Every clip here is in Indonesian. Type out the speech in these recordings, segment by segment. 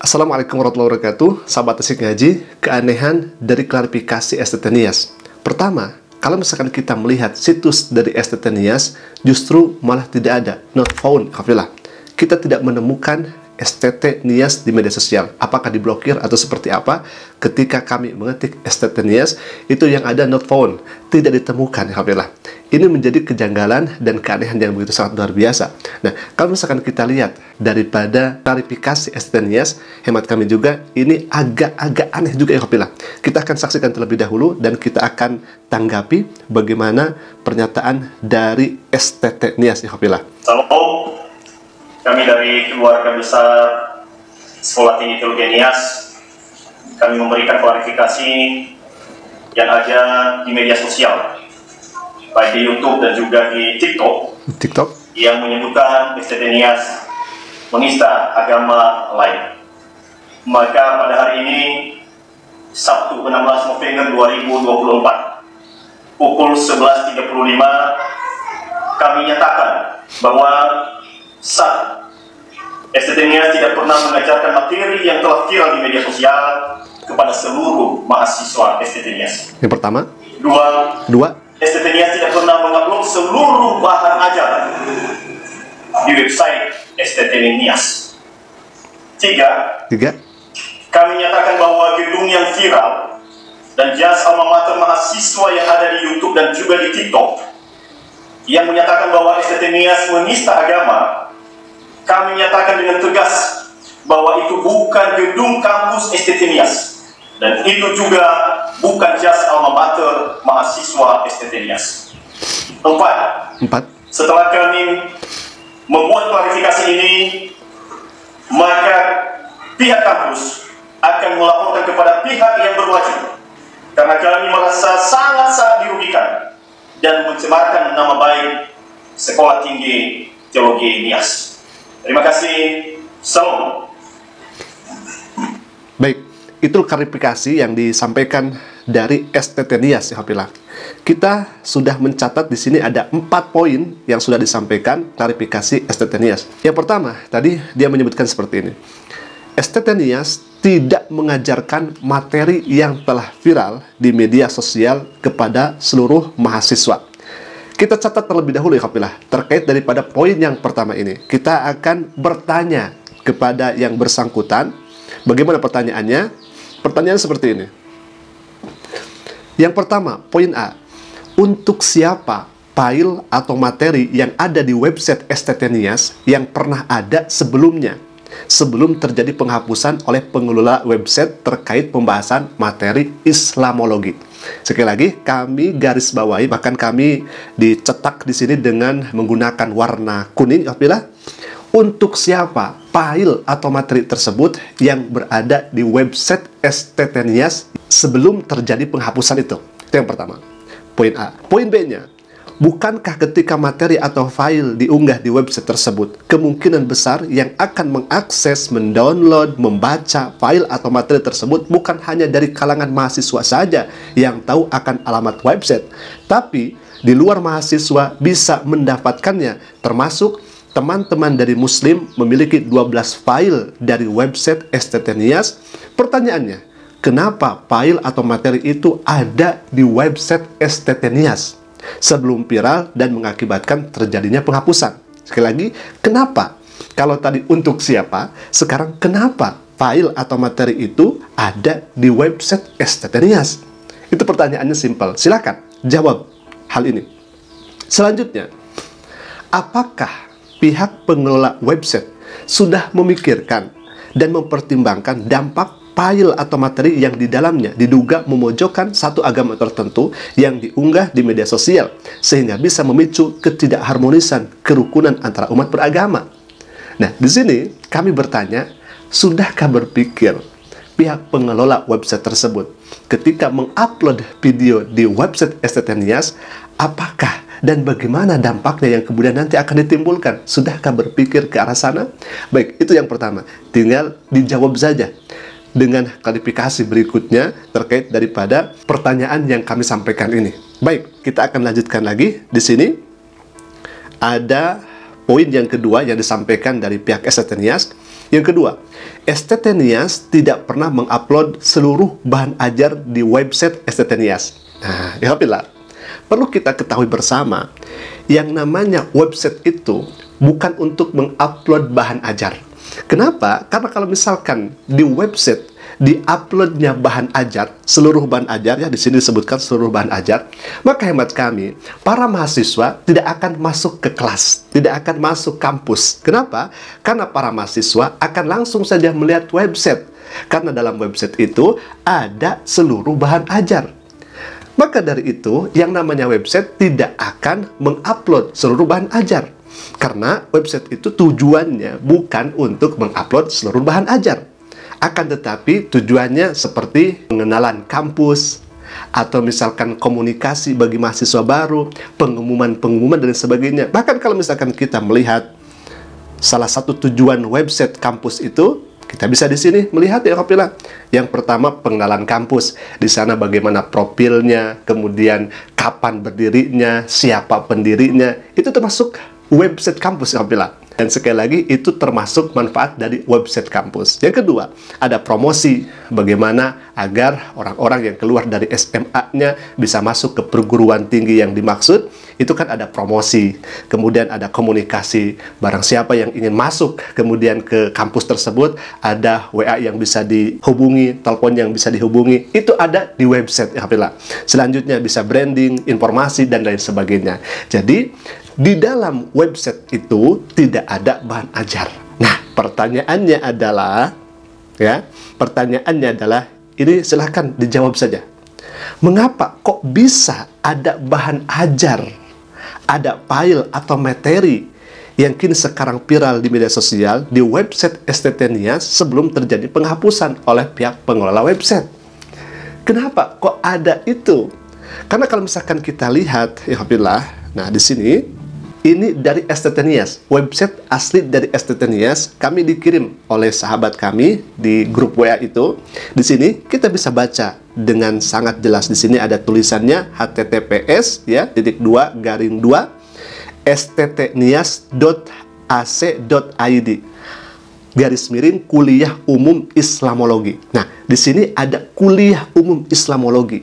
Assalamualaikum warahmatullahi wabarakatuh. Sahabat Asik Ngaji, keanehan dari klarifikasi STT Nias. Pertama, kalau misalkan kita melihat situs dari STT Nias, justru malah tidak ada, not found, alhamdulillah. Kita tidak menemukan STT Nias di media sosial. Apakah diblokir atau seperti apa? Ketika kami mengetik STT Nias, itu yang ada not found, tidak ditemukan, alhamdulillah. Ini menjadi kejanggalan dan keanehan yang begitu sangat luar biasa. Nah, kalau misalkan kita lihat daripada klarifikasi STT Nias, hemat kami juga, ini agak-agak aneh juga, alhamdulillah. Kita akan saksikan terlebih dahulu dan kita akan tanggapi bagaimana pernyataan dari STT Nias, alhamdulillah. Salam, kami dari keluarga besar Sekolah Tinggi Teologi Nias, kami memberikan klarifikasi yang ada di media sosial, baik di YouTube dan juga di TikTok, yang menyebutkan STT Nias menista agama lain. Maka pada hari ini, Sabtu 16 November 2024, pukul 11.35, kami nyatakan bahwa STT Nias tidak pernah mengajarkan materi yang telah viral di media sosial kepada seluruh mahasiswa STT Nias. Yang pertama. Dua. STT Nias tidak pernah mengupload seluruh bahan ajaran di website STT Nias. Tiga. Kami nyatakan bahwa gedung yang viral dan jas alma mater mahasiswa yang ada di YouTube dan juga di TikTok yang menyatakan bahwa STT Nias menista agama, kami nyatakan dengan tegas bahwa itu bukan gedung kampus STT Nias dan itu juga bukan jas alma mater mahasiswa STT Nias. Empat. Setelah kami membuat klarifikasi ini, maka pihak kampus akan melaporkan kepada pihak yang berwajib karena kami merasa sangat dirugikan dan mencemarkan nama baik Sekolah Tinggi Teologi Nias. Terima kasih. Salam. Baik, itu klarifikasi yang disampaikan dari STT Nias, alhamdulillah. Kita sudah mencatat di sini ada 4 poin yang sudah disampaikan klarifikasi STT Nias. Yang pertama, tadi dia menyebutkan seperti ini. STT Nias tidak mengajarkan materi yang telah viral di media sosial kepada seluruh mahasiswa. Kita catat terlebih dahulu, alhamdulillah, terkait daripada poin yang pertama ini. Kita akan bertanya kepada yang bersangkutan. Bagaimana pertanyaannya? Pertanyaan seperti ini. Yang pertama, poin A. Untuk siapa file atau materi yang ada di website STT Nias yang pernah ada sebelumnya, sebelum terjadi penghapusan oleh pengelola website terkait pembahasan materi Islamologi? Sekali lagi, kami garis bawahi, bahkan kami dicetak di sini dengan menggunakan warna kuning, alhamdulillah. Untuk siapa file atau materi tersebut yang berada di website STT Nias sebelum terjadi penghapusan itu? Itu yang pertama, poin A. Poin B-nya, bukankah ketika materi atau file diunggah di website tersebut, kemungkinan besar yang akan mengakses, mendownload, membaca file atau materi tersebut bukan hanya dari kalangan mahasiswa saja yang tahu akan alamat website, tapi di luar mahasiswa bisa mendapatkannya, termasuk teman-teman dari Muslim memiliki 12 file dari website STT Nias. Pertanyaannya, kenapa file atau materi itu ada di website STT Nias sebelum viral dan mengakibatkan terjadinya penghapusan? Sekali lagi, kenapa? Kalau tadi untuk siapa, sekarang kenapa file atau materi itu ada di website STT Nias? Itu pertanyaannya simpel. Silakan jawab hal ini. Selanjutnya, apakah pihak pengelola website sudah memikirkan dan mempertimbangkan dampak file atau materi yang di dalamnya diduga memojokkan satu agama tertentu yang diunggah di media sosial sehingga bisa memicu ketidakharmonisan kerukunan antara umat beragama? Nah, di sini kami bertanya, sudahkah berpikir pihak pengelola website tersebut ketika mengupload video di website STT Nias, apakah dan bagaimana dampaknya yang kemudian nanti akan ditimbulkan? Sudahkah berpikir ke arah sana? Baik, itu yang pertama. Tinggal dijawab saja dengan klarifikasi berikutnya terkait daripada pertanyaan yang kami sampaikan ini. Baik, kita akan lanjutkan lagi. Di sini ada poin yang kedua yang disampaikan dari pihak STT Nias. Yang kedua, STT Nias tidak pernah mengupload seluruh bahan ajar di website STT Nias. Nah, ya Alhamdulillah, perlu kita ketahui bersama, yang namanya website itu bukan untuk mengupload bahan ajar. Kenapa? Karena kalau misalkan di website di-uploadnya bahan ajar, seluruh bahan ajar, ya di sini disebutkan seluruh bahan ajar, maka hemat kami, para mahasiswa tidak akan masuk ke kelas, tidak akan masuk kampus. Kenapa? Karena para mahasiswa akan langsung saja melihat website, karena dalam website itu ada seluruh bahan ajar. Maka dari itu, yang namanya website tidak akan mengupload seluruh bahan ajar, karena website itu tujuannya bukan untuk mengupload seluruh bahan ajar. Akan tetapi tujuannya seperti pengenalan kampus, atau misalkan komunikasi bagi mahasiswa baru, pengumuman-pengumuman dan sebagainya. Bahkan kalau misalkan kita melihat salah satu tujuan website kampus itu, kita bisa di sini melihat ya Alhamdulillah. Yang pertama, pengenalan kampus. Di sana bagaimana profilnya, kemudian kapan berdirinya, siapa pendirinya. Itu termasuk website kampus ya Alhamdulillah. Dan sekali lagi, itu termasuk manfaat dari website kampus. Yang kedua, ada promosi. Bagaimana agar orang-orang yang keluar dari SMA-nya bisa masuk ke perguruan tinggi yang dimaksud. Itu kan ada promosi. Kemudian ada komunikasi. Barang siapa yang ingin masuk kemudian ke kampus tersebut, ada WA yang bisa dihubungi, telepon yang bisa dihubungi. Itu ada di website ya Alhamdulillah. Selanjutnya bisa branding, informasi, dan lain sebagainya. Jadi, di dalam website itu tidak ada bahan ajar. Nah, pertanyaannya adalah, ini silahkan dijawab saja. Mengapa kok bisa ada bahan ajar, ada file atau materi yang kini sekarang viral di media sosial di website STT Nias sebelum terjadi penghapusan oleh pihak pengelola website? Kenapa kok ada itu? Karena kalau misalkan kita lihat, ya Alhamdulillah, nah di sini, ini dari STT Nias, website asli dari STT Nias, kami dikirim oleh sahabat kami di grup WA itu. Di sini kita bisa baca dengan sangat jelas. Di sini ada tulisannya https /2/sttnias.ac.id /kuliah umum Islamologi. Nah, di sini ada kuliah umum Islamologi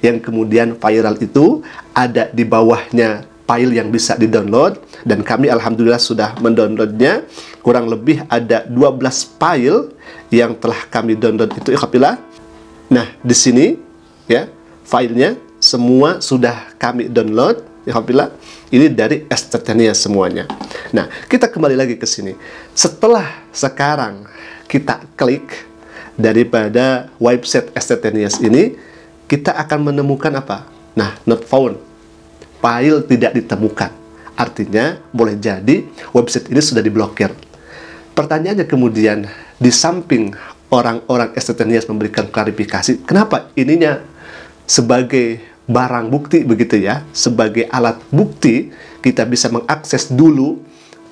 yang kemudian viral itu ada di bawahnya file yang bisa di-download, dan kami alhamdulillah sudah mendownloadnya. Kurang lebih ada 12 file yang telah kami download itu alhamdulillah. Nah, di sini ya, filenya semua sudah kami download alhamdulillah. Ini dari STT Nias semuanya. Nah, kita kembali lagi ke sini. Setelah sekarang kita klik daripada website STT Nias ini, kita akan menemukan apa? Nah, not found. File tidak ditemukan. Artinya, boleh jadi website ini sudah diblokir. Pertanyaannya kemudian, di samping orang-orang STT Nias memberikan klarifikasi, kenapa ininya sebagai barang bukti begitu ya, sebagai alat bukti, kita bisa mengakses dulu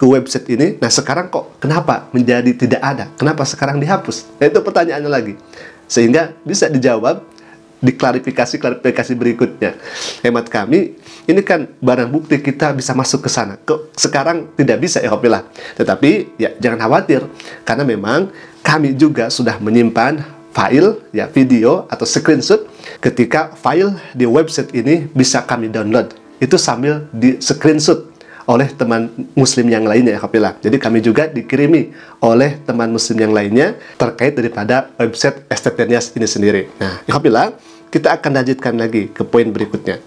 ke website ini. Nah, sekarang kok kenapa menjadi tidak ada? Kenapa sekarang dihapus? Nah, itu pertanyaannya lagi. Sehingga bisa dijawab di klarifikasi berikutnya. Hemat kami, ini kan barang bukti, kita bisa masuk ke sana. Kok sekarang tidak bisa ya Alhamdulillah. Tetapi ya jangan khawatir, karena memang kami juga sudah menyimpan file ya, video atau screenshot ketika file di website ini bisa kami download. Itu sambil di screenshot oleh teman muslim yang lainnya alhamdulillah. Jadi kami juga dikirimi oleh teman muslim yang lainnya terkait daripada website STT Nias ini sendiri. Nah, alhamdulillah, kita akan lanjutkan lagi ke poin berikutnya.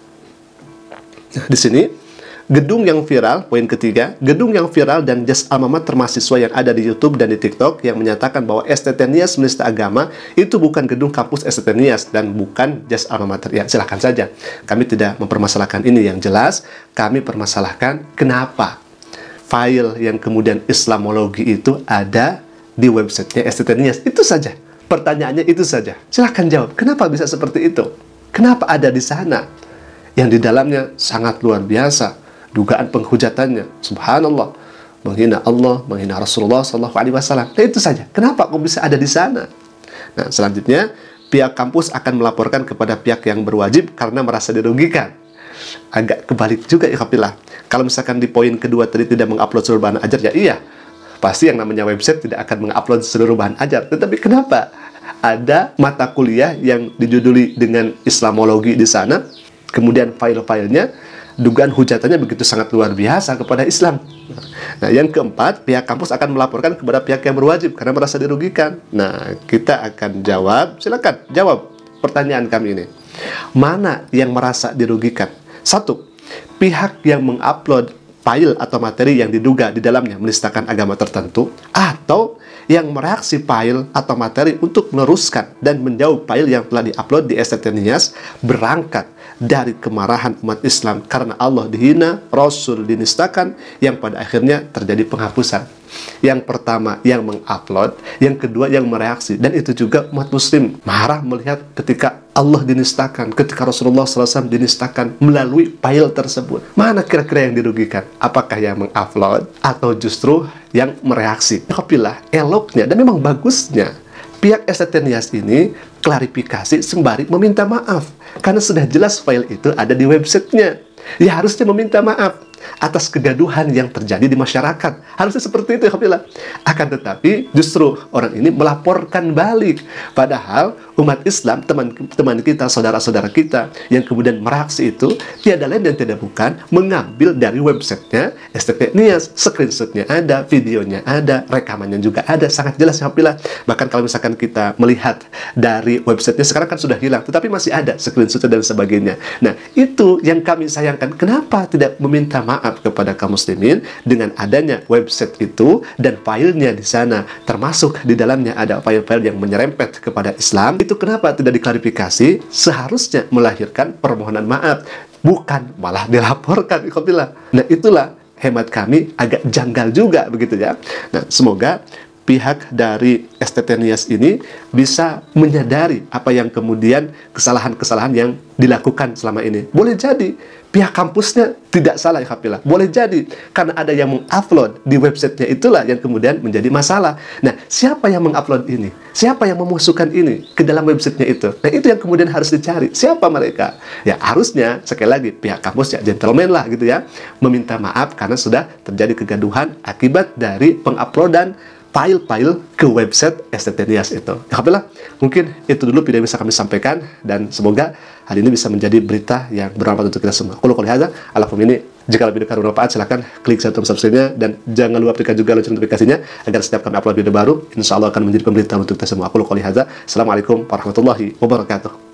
Nah, di sini gedung yang viral, poin ketiga, gedung yang viral dan jas alma mater mahasiswa yang ada di YouTube dan di TikTok yang menyatakan bahwa STT Nias Menista Agama itu bukan gedung kampus STT Nias dan bukan jas alma mater. Ya, silahkan saja. Kami tidak mempermasalahkan ini. Yang jelas, kami permasalahkan kenapa file yang kemudian Islamologi itu ada di websitenya STT Nias. Itu saja. Pertanyaannya itu saja. Silahkan jawab. Kenapa bisa seperti itu? Kenapa ada di sana? Yang di dalamnya sangat luar biasa. Dugaan penghujatannya, subhanallah, menghina Allah, menghina Rasulullah SAW. Nah, itu saja. Kenapa kok bisa ada di sana? Nah, selanjutnya pihak kampus akan melaporkan kepada pihak yang berwajib karena merasa dirugikan. Agak kebalik juga ya alhamdulillah. Kalau misalkan di poin kedua tadi tidak mengupload seluruh bahan ajar, ya iya, Pasti yang namanya website tidak akan mengupload seluruh bahan ajar. Tetapi kenapa ada mata kuliah yang dijuduli dengan Islamologi di sana, kemudian file-filenya, dugaan hujatannya begitu sangat luar biasa kepada Islam. Nah, yang keempat, pihak kampus akan melaporkan kepada pihak yang berwajib karena merasa dirugikan. Nah, kita akan jawab, silakan jawab pertanyaan kami ini. Mana yang merasa dirugikan? Satu, pihak yang mengupload file atau materi yang diduga di dalamnya menistakan agama tertentu, atau yang mereaksi file atau materi untuk meneruskan dan menjauh file yang telah diupload di STT Nias berangkat dari kemarahan umat Islam karena Allah dihina, Rasul dinistakan, yang pada akhirnya terjadi penghapusan. Yang pertama yang mengupload, yang kedua yang mereaksi, dan itu juga umat muslim marah melihat ketika Allah dinistakan, ketika Rasulullah SAW dinistakan melalui file tersebut. Mana kira-kira yang dirugikan? Apakah yang mengupload atau justru yang mereaksi? Alhamdulillah, eloknya dan memang bagusnya pihak STT Nias ini klarifikasi sembari meminta maaf, karena sudah jelas file itu ada di websitenya. Ya harusnya meminta maaf atas kegaduhan yang terjadi di masyarakat. Harusnya seperti itu, alhamdulillah. Akan tetapi justru orang ini melaporkan balik, padahal umat Islam, teman-teman kita, saudara-saudara kita yang kemudian mereaksi itu tiada lain dan tidak bukan mengambil dari websitenya STT Nias. Screenshotnya ada, videonya ada, rekamannya juga ada, sangat jelas, alhamdulillah. Bahkan kalau misalkan kita melihat dari websitenya sekarang kan sudah hilang, tetapi masih ada screenshotnya dan sebagainya. Nah, itu yang kami sayangkan. Kenapa tidak meminta maaf kepada kaum muslimin dengan adanya website itu dan filenya di sana, termasuk di dalamnya ada file-file yang menyerempet kepada Islam? Itu kenapa tidak diklarifikasi? Seharusnya melahirkan permohonan maaf, bukan malah dilaporkan. Nah, itulah hemat kami agak janggal juga begitu ya. Nah, semoga pihak dari STT Nias ini bisa menyadari apa yang kemudian kesalahan-kesalahan yang dilakukan selama ini. Boleh jadi pihak kampusnya tidak salah, ya Alhamdulillah. Boleh jadi karena ada yang mengupload di websitenya, itulah yang kemudian menjadi masalah. Nah, siapa yang mengupload ini? Siapa yang memasukkan ini ke dalam websitenya itu? Nah, itu yang kemudian harus dicari. Siapa mereka? Ya, harusnya sekali lagi pihak kampus ya gentleman lah gitu ya, meminta maaf karena sudah terjadi kegaduhan akibat dari penguploadan file-file ke website STT Nias itu. Alhamdulillah, mungkin itu dulu video yang bisa kami sampaikan, dan semoga hari ini bisa menjadi berita yang bermanfaat untuk kita semua. Qul qouli hadza, alakum ini. Jika lebih dekat bermanfaat, silahkan klik subscribe-nya dan jangan lupa berikan juga lonceng notifikasinya agar setiap kami upload video baru, insya Allah akan menjadi pemberitahuan untuk kita semua. Qul qouli hadza. Assalamualaikum warahmatullahi wabarakatuh.